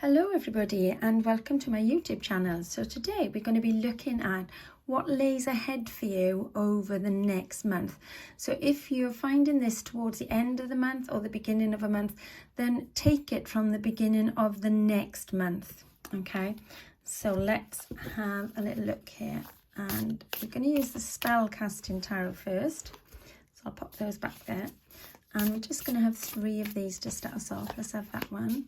Hello everybody and welcome to my YouTube channel. So today we're going to be looking at what lays ahead for you over the next month. So if you're finding this towards the end of the month or the beginning of a month, then take it from the beginning of the next month. Okay, so let's have a little look here, and we're going to use the spell casting tarot first. So I'll pop those back there, and we're just going to have 3 of these to start us off. Let's have that one.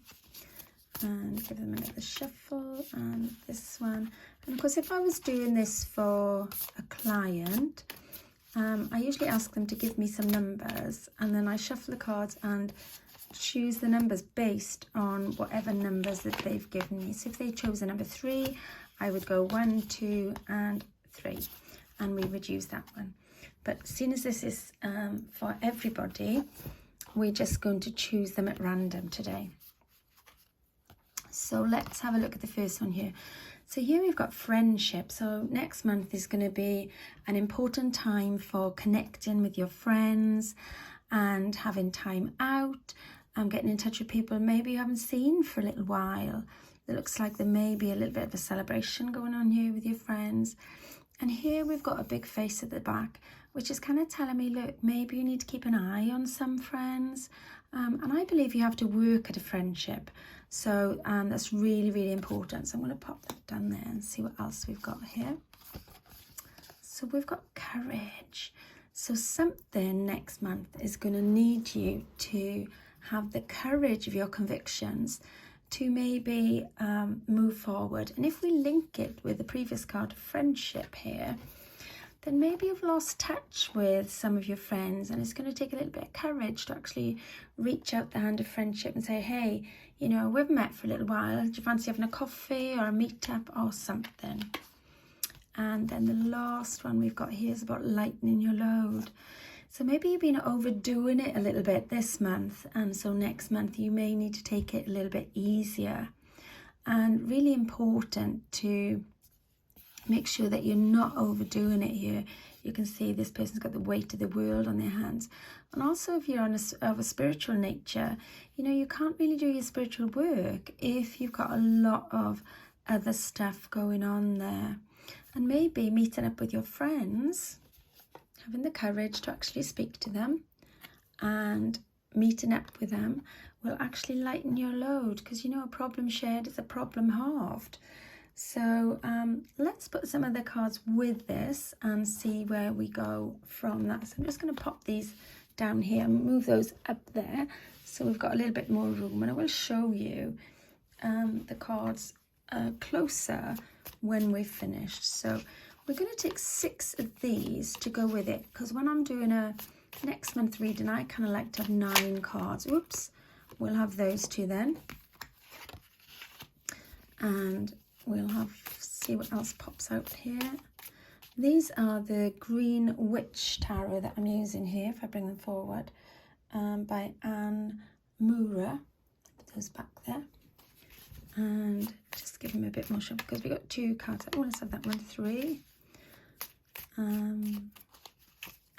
And give them another shuffle, and this one. And of course, if I was doing this for a client, I usually ask them to give me some numbers, and then I shuffle the cards and choose the numbers based on whatever numbers that they've given me. So if they chose a number 3, I would go 1, 2 and 3, and we would use that one. But seeing as this is for everybody, we're just going to choose them at random today. So let's have a look at the first one here. So here we've got friendship. So next month is going to be an important time for connecting with your friends and having time out and getting in touch with people maybe you haven't seen for a little while. It looks like there may be a little bit of a celebration going on here with your friends. And here we've got a big face at the back, which is kind of telling me, look, maybe you need to keep an eye on some friends. And I believe you have to work at a friendship. So that's really, really important. So I'm going to pop that down there and see what else we've got here. So we've got courage. So something next month is going to need you to have the courage of your convictions to maybe move forward. And if we link it with the previous card of friendship here, then maybe you've lost touch with some of your friends, and it's going to take a little bit of courage to actually reach out the hand of friendship and say, hey, you know, we've met for a little while. Do you fancy having a coffee or a meetup or something? And then the last one we've got here is about lightening your load. So maybe you've been overdoing it a little bit this month, and so next month you may need to take it a little bit easier. And really important to make sure that you're not overdoing it here. You can see this person's got the weight of the world on their hands. And also, if you're of a spiritual nature, you know, you can't really do your spiritual work if you've got a lot of other stuff going on there. And maybe meeting up with your friends, having the courage to actually speak to them and meeting up with them will actually lighten your load, because, you know, a problem shared is a problem halved. So let's put some of the cards with this and see where we go from that. So I'm just going to pop these down here and move those up there so we've got a little bit more room, and I will show you the cards closer when we've finished. So we're going to take 6 of these to go with it, because when I'm doing a next month reading, I kind of like to have 9 cards. Whoops, we'll have those 2 then. And we'll see what else pops out here. These are the Green Witch Tarot that I'm using here, if I bring them forward, by Anne Moora. Put those back there. And just give them a bit more shuffle, because we've got 2 cards. Oh, let's have that one, 3. And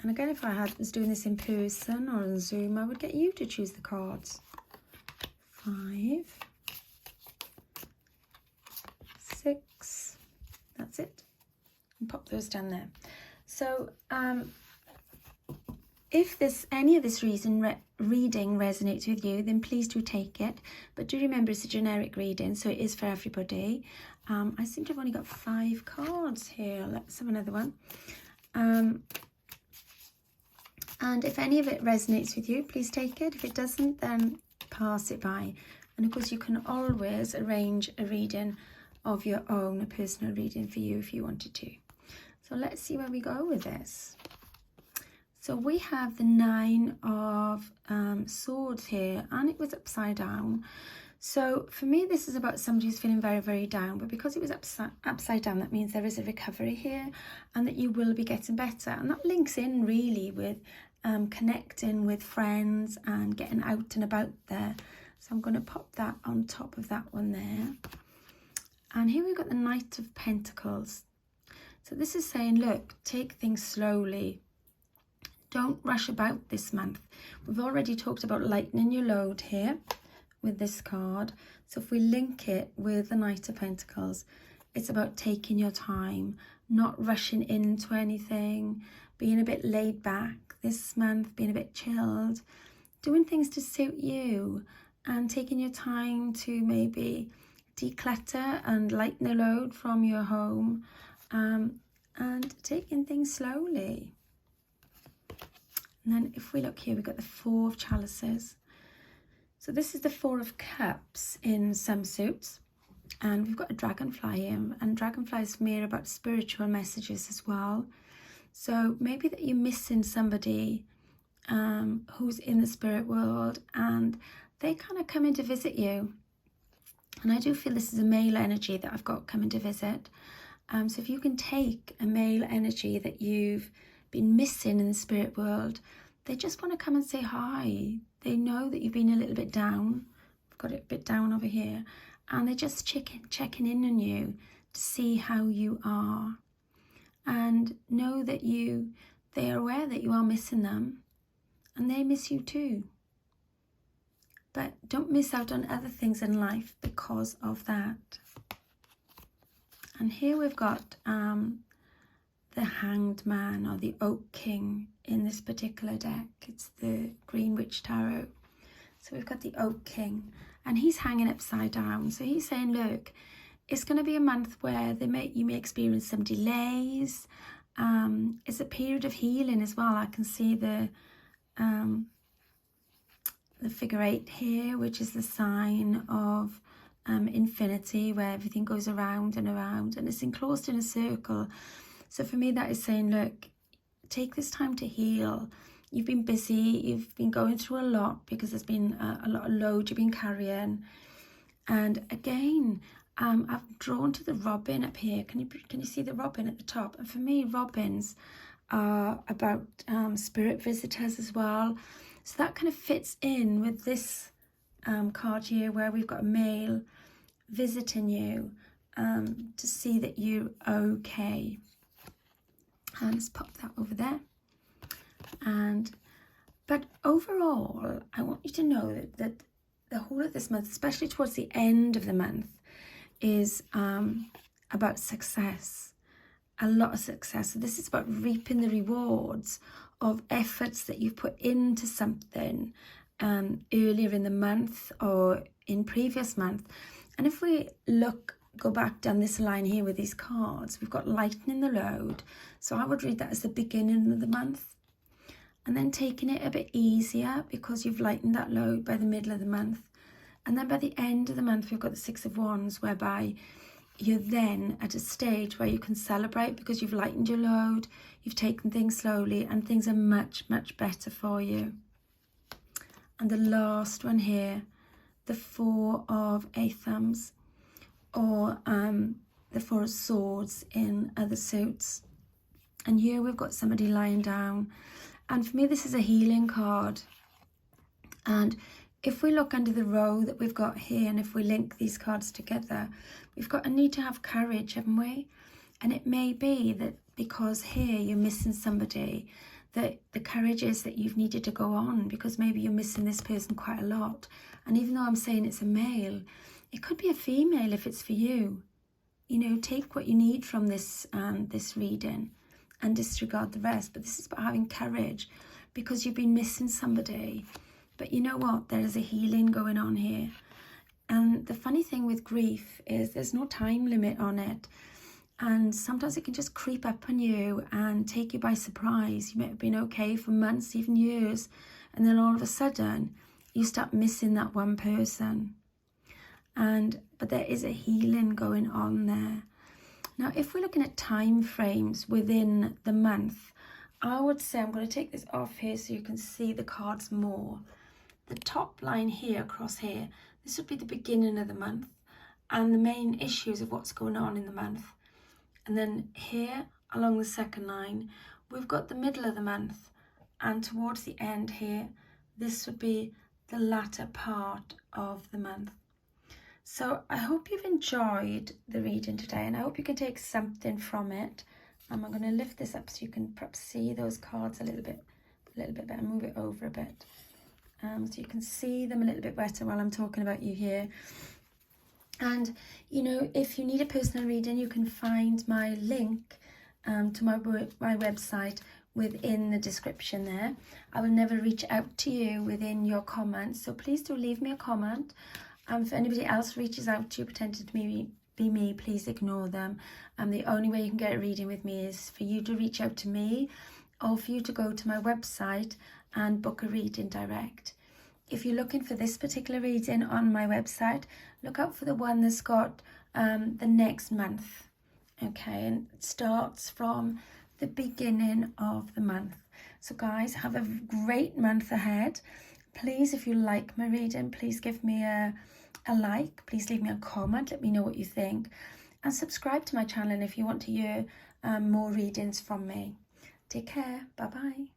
again, if I was doing this in person or on Zoom, I would get you to choose the cards. 5. 6, that's it, and pop those down there. So if any of this reading resonates with you, then please do take it, but do remember it's a generic reading, so it is for everybody. I seem to have only got 5 cards here. Let's have another one. And if any of it resonates with you, please take it. If it doesn't, then pass it by. And of course, you can always arrange a reading of your own, a personal reading for you if you wanted to. So let's see where we go with this. So we have the 9 of Swords here, and it was upside down. So for me, this is about somebody who's feeling very, very down, but because it was upside down, that means there is a recovery here and that you will be getting better. And that links in really with connecting with friends and getting out and about there. So I'm going to pop that on top of that one there. And here we've got the Knight of Pentacles. So this is saying, look, take things slowly. Don't rush about this month. We've already talked about lightening your load here. with this card. So if we link it with the Knight of Pentacles, it's about taking your time, not rushing into anything, being a bit laid back this month, being a bit chilled, doing things to suit you, and taking your time to maybe declutter and lighten the load from your home, and taking things slowly. And then if we look here, we've got the Four of Chalices. So this is the Four of Cups in some suits. And we've got a dragonfly in, and dragonflies for me are about spiritual messages as well. So maybe that you're missing somebody who's in the spirit world, and they kind of come in to visit you. And I do feel this is a male energy that I've got coming to visit. So if you can take a male energy that you've been missing in the spirit world, they just want to come and say hi. They know that you've been a little bit down. I've got it a bit down over here. And they're just checking in on you to see how you are. And know that they are aware that you are missing them. And they miss you too. But don't miss out on other things in life because of that. And here we've got the Hanged Man, or the Oak King in this particular deck. It's the Green Witch Tarot. So we've got the Oak King, and he's hanging upside down. So he's saying, look, it's going to be a month where you may experience some delays. It's a period of healing as well. I can see the figure 8 here, which is the sign of infinity, where everything goes around and around, and it's enclosed in a circle. So for me, that is saying, look, take this time to heal. You've been busy, you've been going through a lot because there's been a lot of load you've been carrying. And again, I've drawn to the robin up here. Can you see the robin at the top? And for me, robins are about spirit visitors as well. So that kind of fits in with this card here, where we've got a male visiting you to see that you're okay. And let's pop that over there. But overall, I want you to know that the whole of this month, especially towards the end of the month, is about success, a lot of success. So this is about reaping the rewards of efforts that you've put into something earlier in the month or in previous month. And if we go back down this line here with these cards, we've got lightening the load. So I would read that as the beginning of the month, and then taking it a bit easier because you've lightened that load by the middle of the month. And then by the end of the month, we've got the Six of Wands, whereby you're then at a stage where you can celebrate because you've lightened your load, you've taken things slowly, and things are much, much better for you. And the last one here, the Four of Thumbs, or the Four of Swords in other suits. And here we've got somebody lying down. And for me, this is a healing card. And if we look under the row that we've got here, and if we link these cards together, we've got a need to have courage, haven't we? And it may be that because here you're missing somebody, that the courage is that you've needed to go on because maybe you're missing this person quite a lot. And even though I'm saying it's a male, it could be a female if it's for you. You know, take what you need from this reading and disregard the rest. But this is about having courage because you've been missing somebody. But you know what? There is a healing going on here. And the funny thing with grief is there's no time limit on it. And sometimes it can just creep up on you and take you by surprise. You might have been okay for months, even years. And then all of a sudden, you start missing that one person. But there is a healing going on there. Now, if we're looking at time frames within the month, I would say, I'm going to take this off here so you can see the cards more. The top line here, across here, this would be the beginning of the month and the main issues of what's going on in the month. And then here, along the second line, we've got the middle of the month. And towards the end here, this would be the latter part of the month. So I hope you've enjoyed the reading today, and I hope you can take something from it. I'm going to lift this up so you can perhaps see those cards a little bit better, move it over a bit. so you can see them a little bit better while I'm talking about you here. And, you know, if you need a personal reading, you can find my link to my website within the description there. I will never reach out to you within your comments, so please do leave me a comment. If anybody else reaches out to you pretending to be me, please ignore them. The only way you can get a reading with me is for you to reach out to me, or for you to go to my website and book a reading direct. If you're looking for this particular reading on my website, look out for the one that's got the next month, okay, and it starts from the beginning of the month. So guys, have a great month ahead. Please, if you like my reading, please give me a like, please leave me a comment, let me know what you think, and subscribe to my channel if you want to hear more readings from me. Take care, bye bye.